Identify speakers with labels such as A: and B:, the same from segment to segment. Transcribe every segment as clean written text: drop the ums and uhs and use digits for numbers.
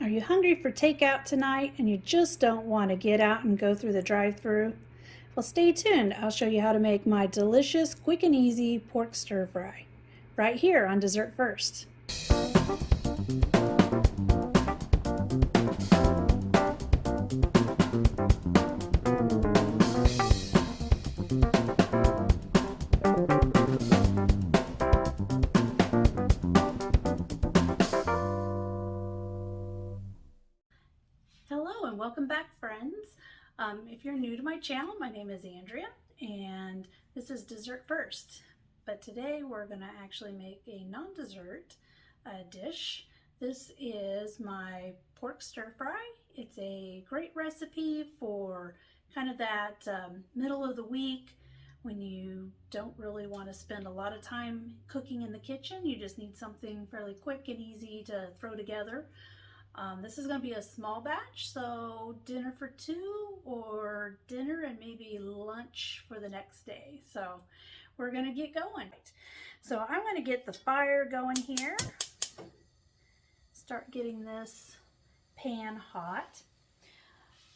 A: Are you hungry for takeout tonight and you just don't want to get out and go through the drive-thru? Well, stay tuned. I'll show you how to make my delicious, quick and easy pork stir fry right here on Dessert First. Hello and welcome back, friends. If you're new to my channel, my name is Andrea and this is Dessert First. But today we're going to actually make a non-dessert dish. This is my pork stir fry. It's a great recipe for kind of that middle of the week when you don't really want to spend a lot of time cooking in the kitchen. You just need something fairly quick and easy to throw together. This is going to be a small batch, so dinner for two or dinner and maybe lunch for the next day. So we're going to get going. So I'm going to get the fire going here. Start getting this pan hot.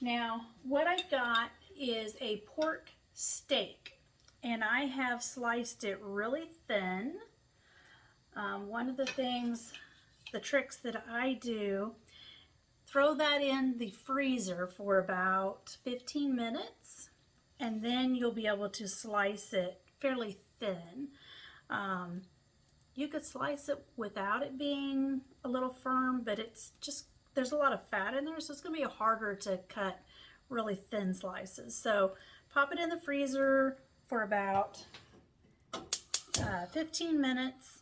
A: Now what I've got is a pork steak and I have sliced it really thin. One of the tricks that I do, throw that in the freezer for about 15 minutes and then you'll be able to slice it fairly thin. You could slice it without it being a little firm, but it's just, there's a lot of fat in there, so it's going to be harder to cut really thin slices. So pop it in the freezer for about 15 minutes.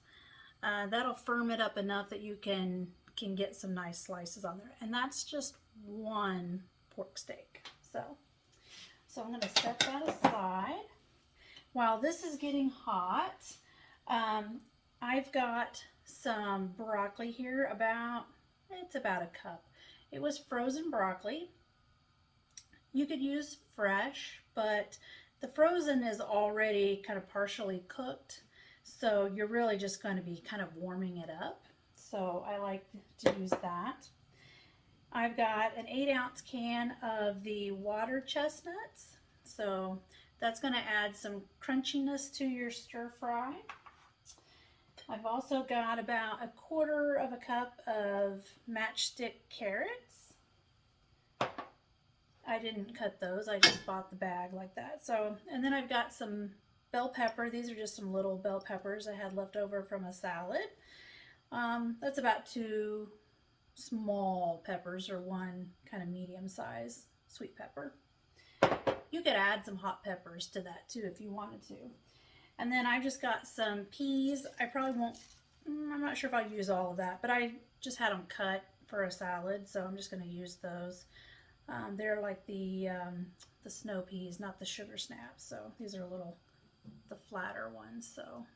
A: That'll firm it up enough that you can get some nice slices on there. And that's just one pork steak. So I'm going to set that aside. While this is getting hot, I've got some broccoli here, it's about a cup. It was frozen broccoli. You could use fresh, but the frozen is already kind of partially cooked. So you're really just going to be kind of warming it up. So I like to use that. I've got an 8-ounce can of the water chestnuts. So that's going to add some crunchiness to your stir fry. I've also got about 1/4 cup of matchstick carrots. I didn't cut those, I just bought the bag like that. So, and then I've got some bell pepper. These are just some little bell peppers I had left over from a salad. That's about 2 small peppers or 1 kind of medium size sweet pepper. You could add some hot peppers to that too if you wanted to. And then I just got some peas. I probably won't, I'm not sure if I'll use all of that, but I just had them cut for a salad, so I'm just going to use those. They're like the snow peas, not the sugar snaps. So these are the flatter ones. So.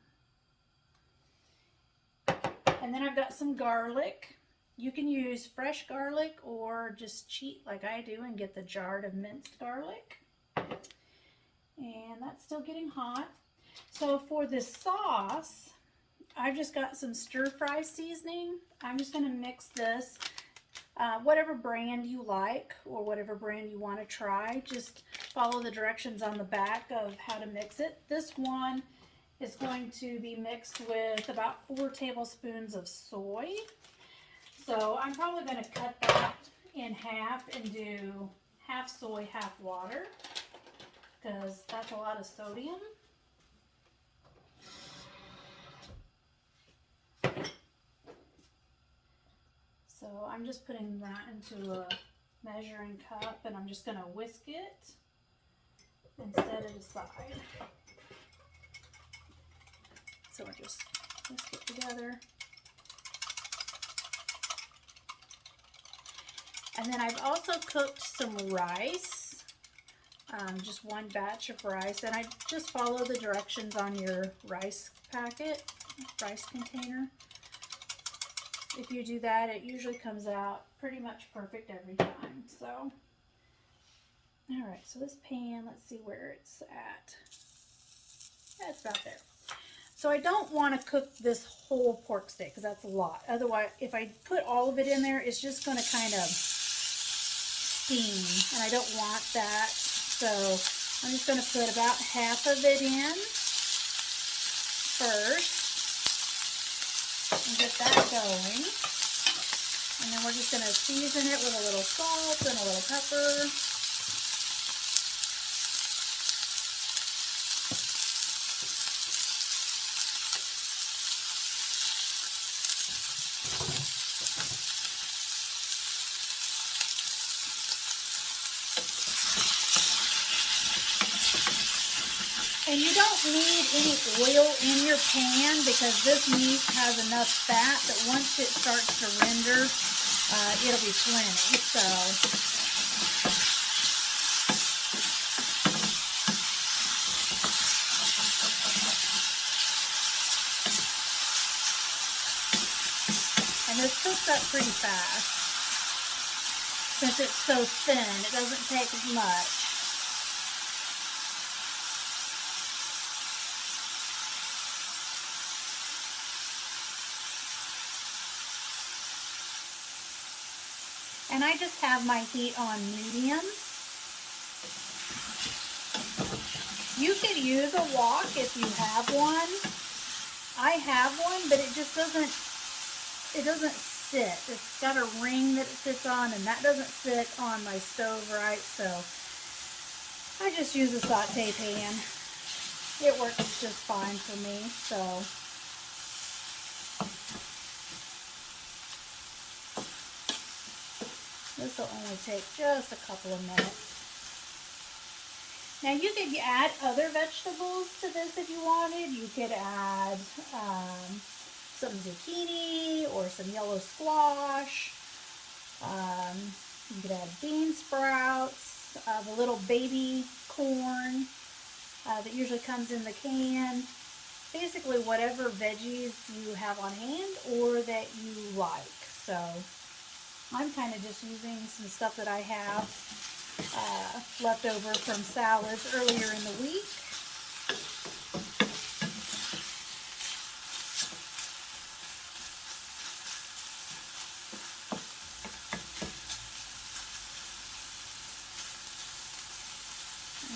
A: And then I've got some garlic. You can use fresh garlic or just cheat like I do and get the jar of minced garlic. And that's still getting hot. So for this sauce, I've just got some stir fry seasoning. I'm just going to mix this, whatever brand you like or whatever brand you want to try. Just follow the directions on the back of how to mix it. This one is going to be mixed with about 4 tablespoons of soy. So I'm probably going to cut that in half and do half soy, half water, because that's a lot of sodium. So I'm just putting that into a measuring cup and I'm just going to whisk it and set it aside. So we'll just whisk it together. And then I've also cooked some rice, just 1 batch of rice. And I just follow the directions on your rice container. If you do that, it usually comes out pretty much perfect every time. So, all right, so this pan, let's see where it's at. Yeah, it's about there. So I don't want to cook this whole pork steak because that's a lot. Otherwise, if I put all of it in there, it's just going to kind of steam, and I don't want that. So I'm just going to put about half of it in first and get that going. And then we're just going to season it with a little salt and a little pepper. And you don't need any oil in your pan because this meat has enough fat that once it starts to render, it'll be plenty. So, and this cooks up pretty fast. Since it's so thin, it doesn't take as much. And I just have my heat on medium. You could use a wok if you have one. I have one, but it just doesn't sit. It's got a ring that it sits on, and that doesn't sit on my stove right, so I just use a saute pan. It works just fine for me, so. This will only take just a couple of minutes. Now you could add other vegetables to this if you wanted. You could add some zucchini or some yellow squash. You could add bean sprouts, the little baby corn that usually comes in the can. Basically whatever veggies you have on hand or that you like. So I'm kind of just using some stuff that I have left over from salads earlier in the week.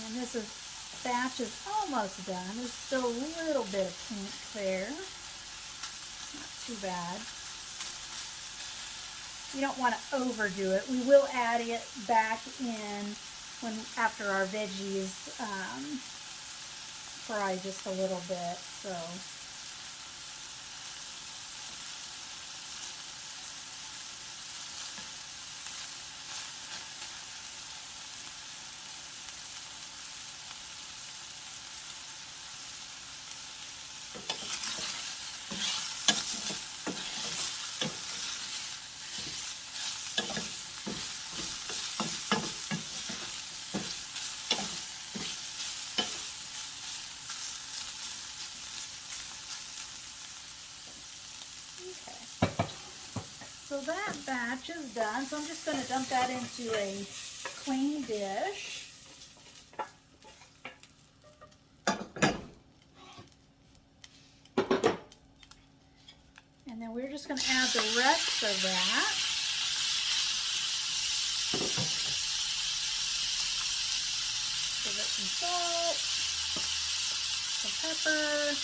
A: And this batch is almost done. There's still a little bit of pink there. Not too bad. You don't want to overdo it. We will add it back in after our veggies fry just a little bit. So. So that batch is done, so I'm just going to dump that into a clean dish. And then we're just going to add the rest of that. Give it some salt, some pepper.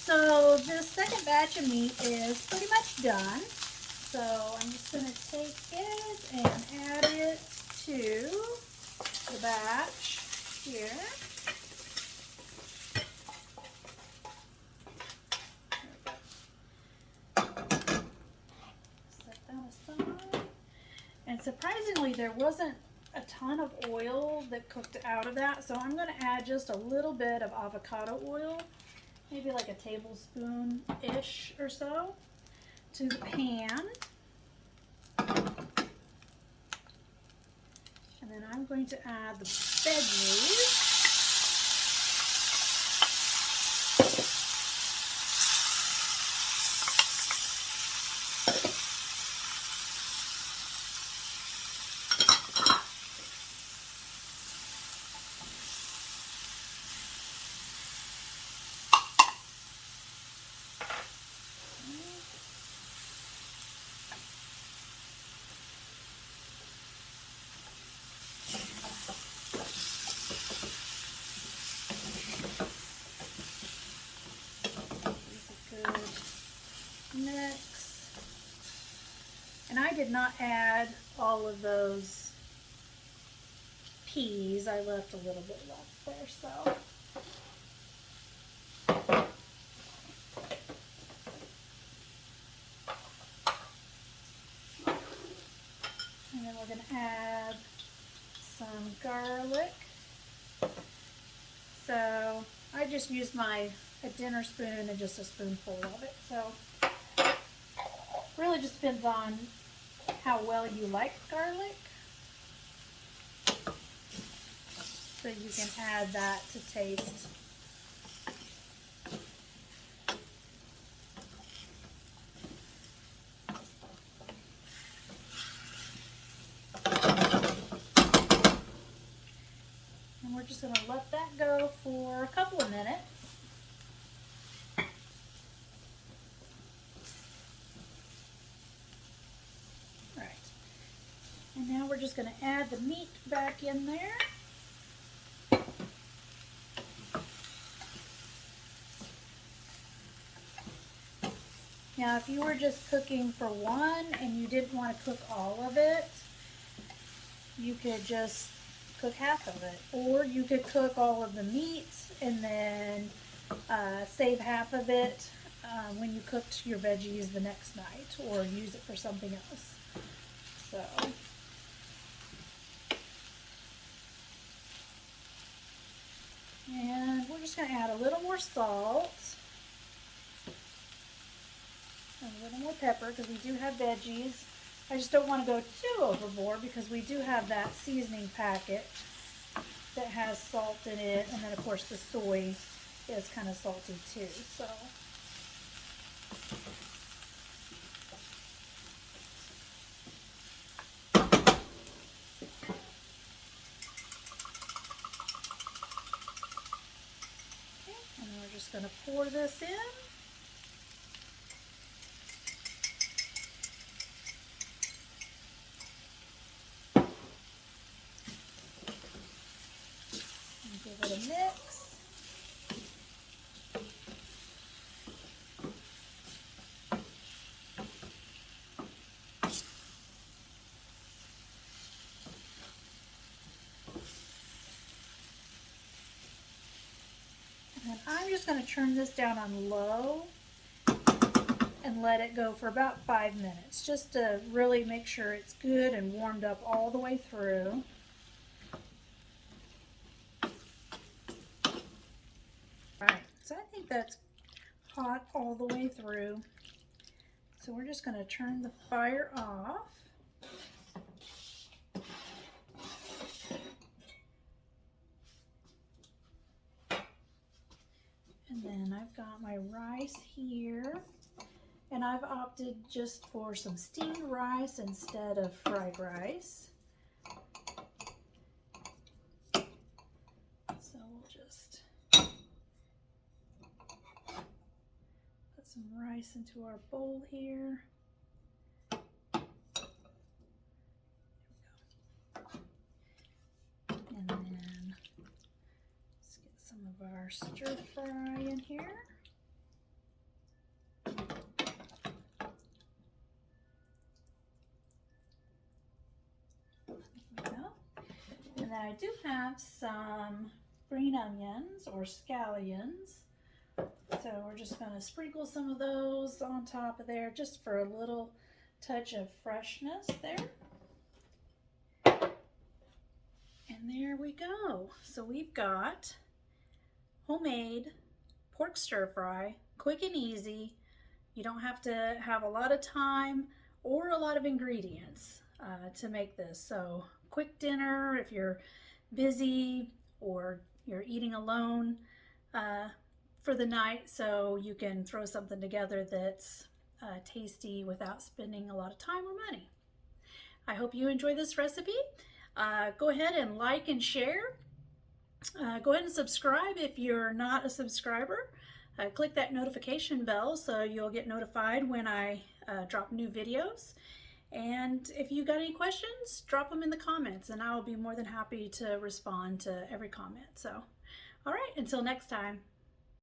A: So this second batch of meat is pretty much done. So I'm just going to take it and add it to the batch here. Set that aside. And surprisingly, there wasn't a ton of oil that cooked out of that. So I'm going to add just a little bit of avocado oil. Maybe like a tablespoon-ish or so to the pan. And then I'm going to add the veggies. did not add all of those peas. I left a little bit left there, so. And then we're going to add some garlic. So I just used a dinner spoon and just a spoonful of it. So really just depends on how well you like garlic. So you can add that to taste. And we're just going to let that go for a couple of minutes. Right. And now we're just going to add the meat back in there. Now, if you were just cooking for one and you didn't want to cook all of it, you could just cook half of it. Or you could cook all of the meat and then save half of it when you cooked your veggies the next night, or use it for something else. So. And we're just going to add a little more salt. A little more pepper because we do have veggies. I just don't want to go too overboard because we do have that seasoning packet that has salt in it, and then of course the soy is kind of salty too. So okay, and then we're just going to pour this in. Give it a mix. And then I'm just going to turn this down on low and let it go for about 5 minutes, just to really make sure it's good and warmed up all the way through. So I think that's hot all the way through. So we're just going to turn the fire off. And then I've got my rice here. And I've opted just for some steamed rice instead of fried rice. So we'll just some rice into our bowl here. There we go. And then let's get some of our stir fry in here. There we go. And then I do have some green onions or scallions. So we're just going to sprinkle some of those on top of there just for a little touch of freshness there. And there we go. So we've got homemade pork stir fry, quick and easy. You don't have to have a lot of time or a lot of ingredients to make this. So quick dinner if you're busy or you're eating alone for the night, so you can throw something together that's tasty without spending a lot of time or money. I hope you enjoy this recipe. Go ahead and like and share. Go ahead and subscribe if you're not a subscriber. Click that notification bell so you'll get notified when I drop new videos. And if you got any questions, drop them in the comments and I'll be more than happy to respond to every comment. So, all right, until next time.